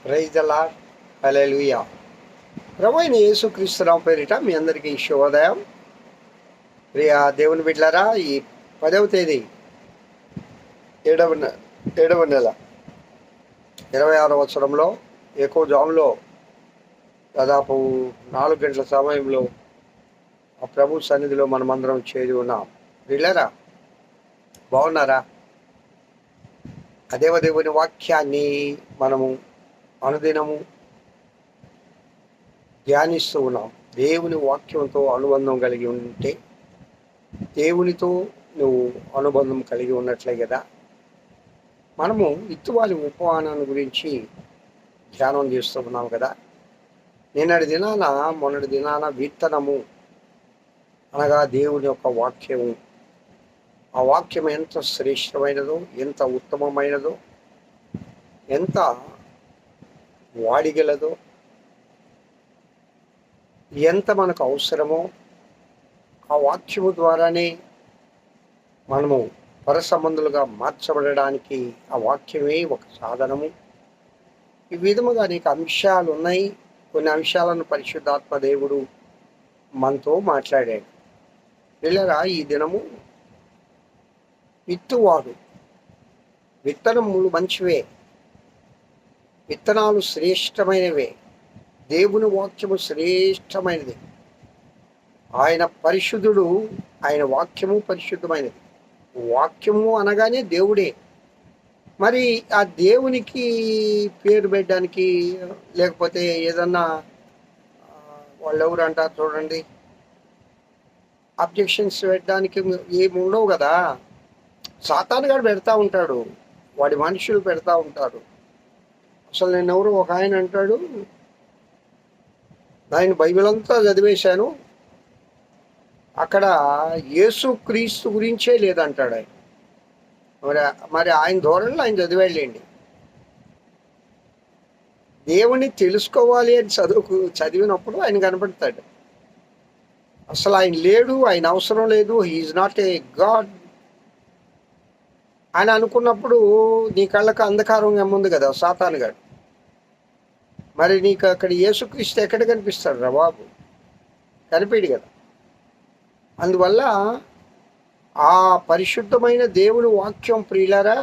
Praise the lord. హల్లెలూయా. ప్రభువైన యేసుక్రీస్తునామం పేరిట మీ అందరికీ శుభోదయం. ప్రియ దేవుని బిడ్డలారా, ఈ 10వ తేదీ 7వ నెల 26వ సంవత్సరంలో ఎక్కువ జాములో దాదాపు 4 గంటల సమయంలో ఆ ప్రభు సన్నిధిలో మనమందరం చేరి ఉన్నాం. బిడ్డలారా, బాగున్నారా? ఆ దేవుని వాక్యాన్ని మనము అనుదినము ధ్యానిస్తూ ఉన్నాం. దేవుని వాక్యంతో అనుబంధం కలిగి ఉంటే దేవునితో నువ్వు అనుబంధం కలిగి ఉన్నట్లే కదా. మనము ఇత్తువాలి ఉపవానాన్ని గురించి ధ్యానం చేస్తూ ఉన్నాం కదా. మొన్నటి దినాన విత్తనము అనగా దేవుని యొక్క వాక్యము. ఆ వాక్యం ఎంత శ్రేష్టమైనదో, ఎంత ఉత్తమమైనదో, ఎంత వాడిగలదో, ఎంత మనకు అవసరమో ఆ వాక్యము ద్వారానే మనము పరసంబంధులుగా మార్చబడడానికి ఆ వాక్యమే ఒక సాధనము. ఈ విధముగా అనేక అంశాలు ఉన్నాయి. కొన్ని అంశాలను పరిశుద్ధాత్మ దేవుడు మనతో మాట్లాడాడు. పిల్లరా, ఈ దినము విత్తువాడు. విత్తనములు మంచివే, విత్తనాలు శ్రేష్టమైనవే. దేవుని వాక్యము శ్రేష్టమైనది. ఆయన పరిశుద్ధుడు, ఆయన వాక్యము పరిశుద్ధమైనది. వాక్యము అనగానే దేవుడే. మరి ఆ దేవునికి పేరు పెట్టడానికి, లేకపోతే ఏదన్నా వాళ్ళు ఎవరు అంటారు చూడండి, అబ్జెక్షన్స్ పెట్టడానికి ఏమి ఉండవు కదా. సాతాను గారు పెడతా ఉంటాడు, వాడి మనుషులు పెడతా ఉంటారు. అసలు నేను ఎవరు ఒక ఆయన అంటాడు, ఆయన బైబిల్ అంతా చదివేశాను, అక్కడ యేసు క్రీస్తు గురించే లేదంటాడు ఆయన. మరి ఆయన ధోరణిలో ఆయన చదివాళ్ళండి. దేవుని తెలుసుకోవాలి అని చదివినప్పుడు ఆయన కనపడతాడు. అసలు ఆయన లేడు, ఆయన అవసరం లేదు, హీఈస్ నాట్ ఏ గాడ్ అని అనుకున్నప్పుడు నీ కళ్ళకు అంధకారం ఏముంది కదా సాతాను గాడు. మరి నీకు అక్కడ యేసుక్రీస్తు ఎక్కడ కనిపిస్తాడు రా బాబు? కనిపించడు కదా. అందువల్ల ఆ పరిశుద్ధమైన దేవుని వాక్యం ప్రియులారా,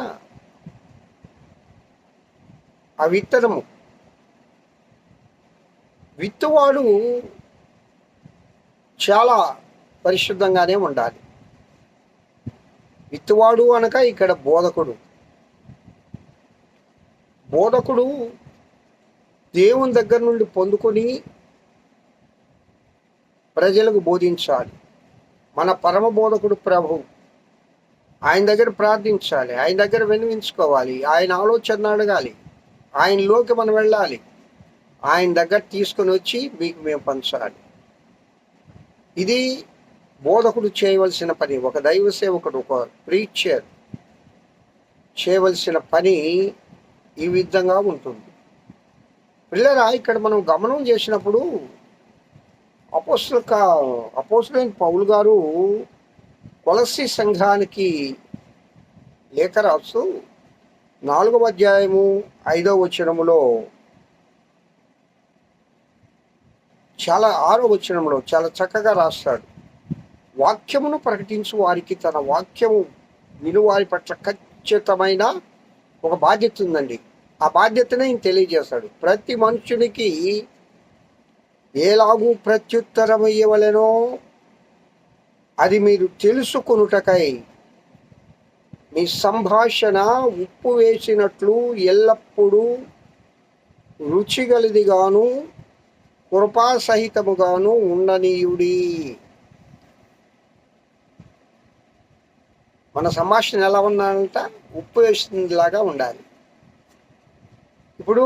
ఆ విత్తనము, విత్తువాడు చాలా పరిశుద్ధంగానే ఉండాలి. విత్తువాడు అనక ఇక్కడ బోధకుడు. బోధకుడు దేవుని దగ్గర నుండి పొందుకొని ప్రజలకు బోధించాలి. మన పరమ బోధకుడు ప్రభు. ఆయన దగ్గర ప్రార్థించాలి, ఆయన దగ్గర విన్నవించుకోవాలి, ఆయన ఆలోచన అడగాలి, ఆయనలోకి మనం వెళ్ళాలి, ఆయన దగ్గర తీసుకొని వచ్చి మీకు మేము పంచాలి. ఇది బోధకుడు చేయవలసిన పని. ఒక దైవ సేవకుడు, ఒక ప్రీచర్ చేయవలసిన పని ఈ విధంగా ఉంటుంది. పిల్లరా, ఇక్కడ మనం గమనం చేసినప్పుడు అపోస్తలుడైన పౌలు గారు కొలస్సీ సంఘానికి లేఖ రాస్తూ 4వ అధ్యాయము 5వ వచనములో, 6వ వచనంలో చాలా చక్కగా రాస్తాడు. వాక్యమును ప్రకటించు వారికి తన వాక్యము వినువారి పట్ల ఖచ్చితమైన ఒక బాధ్యత ఉందండి. ఆ బాధ్యతనే ఆయన తెలియజేస్తాడు. ప్రతి మనుషునికి ఎలాగూ ప్రత్యుత్తరం ఇవ్వవలెనో అది మీరు తెలుసుకొనుటకై మీ సంభాషణ ఉప్పు వేసినట్లు ఎల్లప్పుడూ రుచిగలదిగాను కృపాసహితముగాను ఉండనీయుడి. మన సంభాషణ ఎలా ఉండాలంట? ఉప్పు వేసినలాగా ఉండాలి. ఇప్పుడు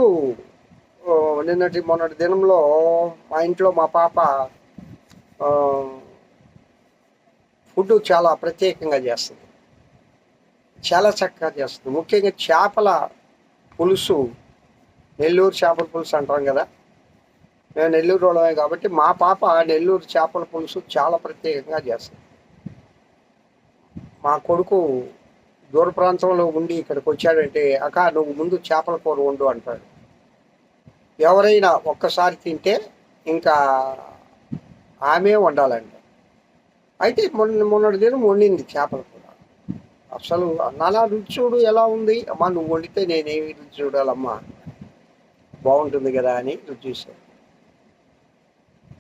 మొన్నటి దినంలో మా ఇంట్లో మా పాప ఫుడ్ చాలా ప్రత్యేకంగా చేస్తుంది, చాలా చక్కగా చేస్తుంది. ముఖ్యంగా చేపల పులుసు, నెల్లూరు చేపల పులుసు అంటాం కదా. మేము నెల్లూరు వాళ్ళమే కాబట్టి మా పాప నెల్లూరు చేపల పులుసు చాలా ప్రత్యేకంగా చేస్తుంది. మా కొడుకు దూర ప్రాంతంలో ఉండి ఇక్కడికి వచ్చాడంటే, అక్క నువ్వు ముందు చేపల కూర వండు అంటాడు. ఎవరైనా ఒక్కసారి తింటే ఇంకా ఆమె వండాలండి. అయితే మొన్నటి దినం వండింది చేపల కూర. అసలు నాలా రుచి చూడు ఎలా ఉంది, అమ్మా నువ్వు వండితే నేనేమి రుచి చూడాలమ్మా, బాగుంటుంది కదా అని రుచి చూశాను.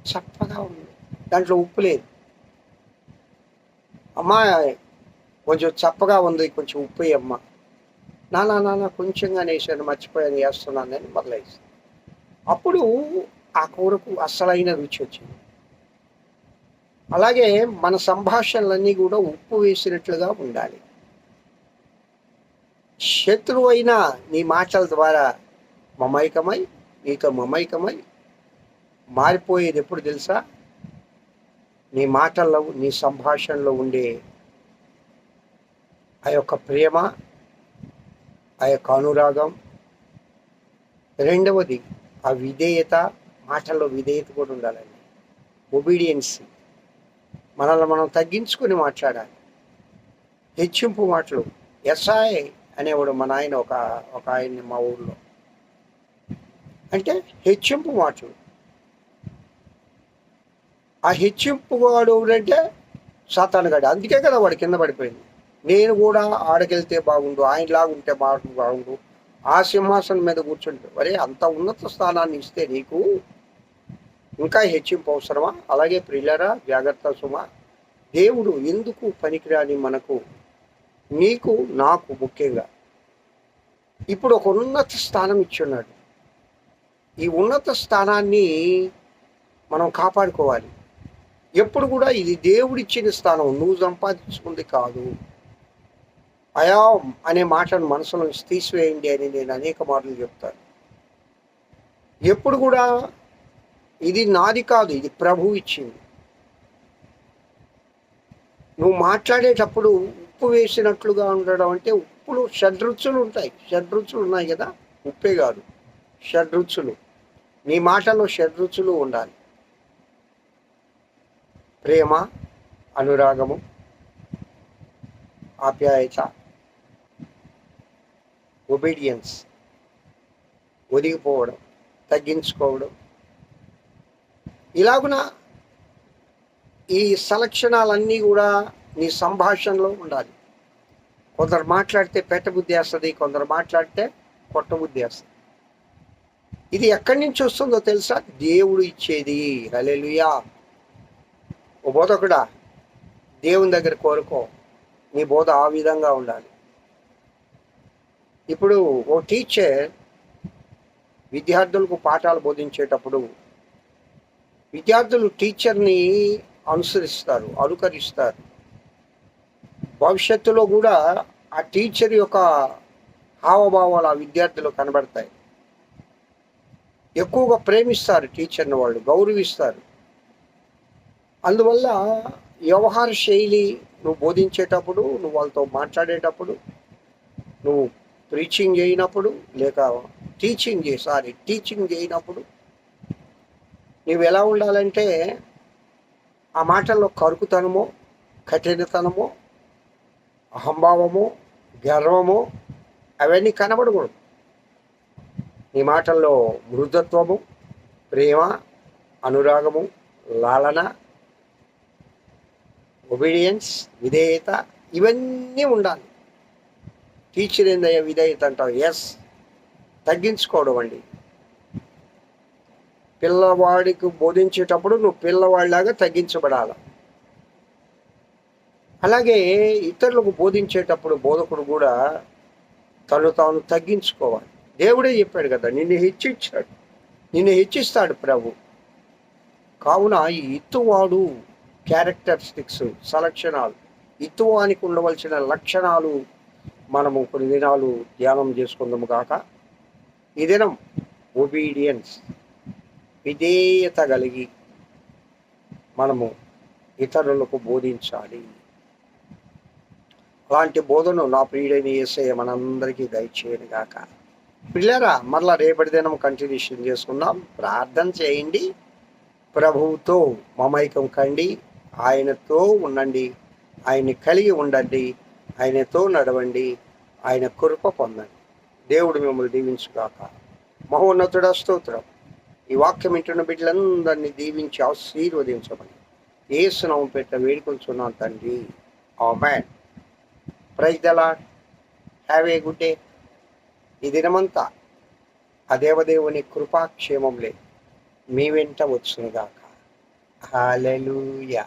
చప్పగా ఉంది, దాంట్లో ఉప్పు లేదు. అమ్మా కొంచెం చప్పగా ఉంది, కొంచెం ఉప్పు అమ్మా. నాన్న కొంచెంగానే వేసాను, మర్చిపోయాను వేస్తున్నాను అని మొదలైంది. అప్పుడు ఆ కూరకు అస్సలైన రుచి వచ్చింది. అలాగే మన సంభాషణలన్నీ కూడా ఉప్పు వేసినట్లుగా ఉండాలి. శత్రువు అయినా నీ మాటల ద్వారా మమైకమై నీతో మమైకమై మారిపోయేది ఎప్పుడు తెలుసా? నీ మాటల్లో, నీ సంభాషణలో ఉండే ఆ యొక్క ప్రేమ, ఆ యొక్క అనురాగం. రెండవది ఆ విధేయత, మాటల్లో విధేయత కూడా ఉండాలండి. ఒబీడియన్సీ. మనల్ని మనం తగ్గించుకొని మాట్లాడాలి. హెచ్చింపు మాటలు. ఎస్ఐ అనేవాడు మా నాయన ఒక ఆయన్ని మా ఊళ్ళో. అంటే హెచ్చింపు మాటలు. ఆ హెచ్చింపు వాడు అంటే సాతానుగాడు. అందుకే కదా వాడు కింద పడిపోయింది. నేను కూడా ఆడకెళ్తే బాగుండు, ఆయనలాగా ఉంటే బాగుండు, ఆ సింహాసనం మీద కూర్చుంటే. మరి అంత ఉన్నత స్థానాన్ని ఇస్తే నీకు ఇంకా హెచ్చింపు అవసరమా? అలాగే ప్రియులరా, జాగ్రత్త సుమా. దేవుడు ఎందుకు పనికిరాని మనకు, నీకు నాకు ముఖ్యంగా ఇప్పుడు ఒక ఉన్నత స్థానం ఇచ్చున్నాడు. ఈ ఉన్నత స్థానాన్ని మనం కాపాడుకోవాలి. ఎప్పుడు కూడా ఇది దేవుడిచ్చిన స్థానం, నువ్వు సంపాదించుకుంది కాదు. అయా అనే మాటను మనసులో తీసివేయండి అని నేను అనేక మార్లు చెప్తాను. ఎప్పుడు కూడా ఇది నాది కాదు, ఇది ప్రభువు ఇచ్చింది. నువ్వు మాట్లాడేటప్పుడు ఉప్పు వేసినట్లుగా ఉండడం అంటే, ఉప్పులు షడ్రుచులు ఉంటాయి. షడ్రుచులు ఉన్నాయి కదా, ఉప్పే కాదు, షడ్రుచులు. నీ మాటలో షడ్రుచులు ఉండాలి. ప్రేమ, అనురాగము, ఆప్యాయత, ఒబీడియన్స్, ఒదిగిపోవడం, తగ్గించుకోవడం. ఇలాగున ఈ సలక్షణాలన్నీ కూడా నీ సంభాషణలో ఉండాలి. కొందరు మాట్లాడితే పెట్టబుద్ధి వేస్తుంది, కొందరు మాట్లాడితే కొట్టబుద్ధి వేస్తుంది. ఇది ఎక్కడి నుంచి వస్తుందో తెలుసా? దేవుడు ఇచ్చేది. హల్లెలూయా. ఓ బోధకుడా, దేవుని దగ్గర కోరుకో, నీ బోధ ఆ విధంగా ఉండాలి. ఇప్పుడు ఓ టీచర్ విద్యార్థులకు పాఠాలు బోధించేటప్పుడు విద్యార్థులు టీచర్ని అనుసరిస్తారు, అనుకరిస్తారు. భవిష్యత్తులో కూడా ఆ టీచర్ యొక్క హావభావాలు ఆ విద్యార్థులు కనబడతాయి. ఎక్కువగా ప్రేమిస్తారు టీచర్ని, వాళ్ళు గౌరవిస్తారు. అందువల్ల వ్యవహార శైలి, నువ్వు బోధించేటప్పుడు, నువ్వు వాళ్ళతో మాట్లాడేటప్పుడు, నువ్వు ప్రీచింగ్ చేయనప్పుడు, లేక టీచింగ్ చేయనప్పుడు నువ్వు ఎలా ఉండాలంటే, ఆ మాటల్లో కరుకుతనమో, కఠినతనమో, అహంభావము, గర్వము అవన్నీ కనబడకూడదు. నీ మాటల్లో మృదుత్వము, ప్రేమ, అనురాగము, లాలన, ఒబీడియన్స్, విధేయత, ఇవన్నీ ఉండాలి. టీచర్ ఏందయ్యా విధేయత అంటావు? ఎస్, తగ్గించుకోవడం అండి. పిల్లవాడికి బోధించేటప్పుడు నువ్వు పిల్లవాడిలాగా తగ్గించబడాలి. అలాగే ఇతరులకు బోధించేటప్పుడు బోధకుడు కూడా తను తాను తగ్గించుకోవాలి. దేవుడే చెప్పాడు కదా, నిన్ను హెచ్చిస్తాడు ప్రభు. కావున ఈ ఇత్తువాడు క్యారెక్టరిస్టిక్స్, సలక్షణాలు, ఇత్తువానికి ఉండవలసిన లక్షణాలు మనము కొన్ని దినాలు ధ్యానం చేసుకుందాము కాక. ఈ దినం ఒబీడియన్స్, విధేయత కలిగి మనము ఇతరులకు బోధించాలి. అలాంటి బోధను నా ప్రియుడైన యేసయ్య మనందరికీ దయచేయను గాక. పిల్లరా, మరలా రేపటి దినం కంటిన్యూషన్ చేసుకుందాం. ప్రార్థన చేయండి. ప్రభువుతో మమైకం కండి, ఆయనతో ఉండండి, ఆయన్ని కలిగి ఉండండి, ఆయనతో నడవండి, ఆయన కృప పొందండి. దేవుడు మిమ్మల్ని దీవించుగాక. మహోన్నతుడ స్తోత్రం. ఈ వాక్యం వింటున్న బిడ్డలందరినీ దీవించి ఆశీర్వదించమని యేసునామం పేరిట వేడుకొంచున్నాను తండ్రి. ఆమేన్. Praise the Lord. Have a good day. ఈ దినమంతా ఆ దేవదేవుని కృపాక్షేమంలే మీ వెంట వచ్చునుగాక. హల్లెలూయా.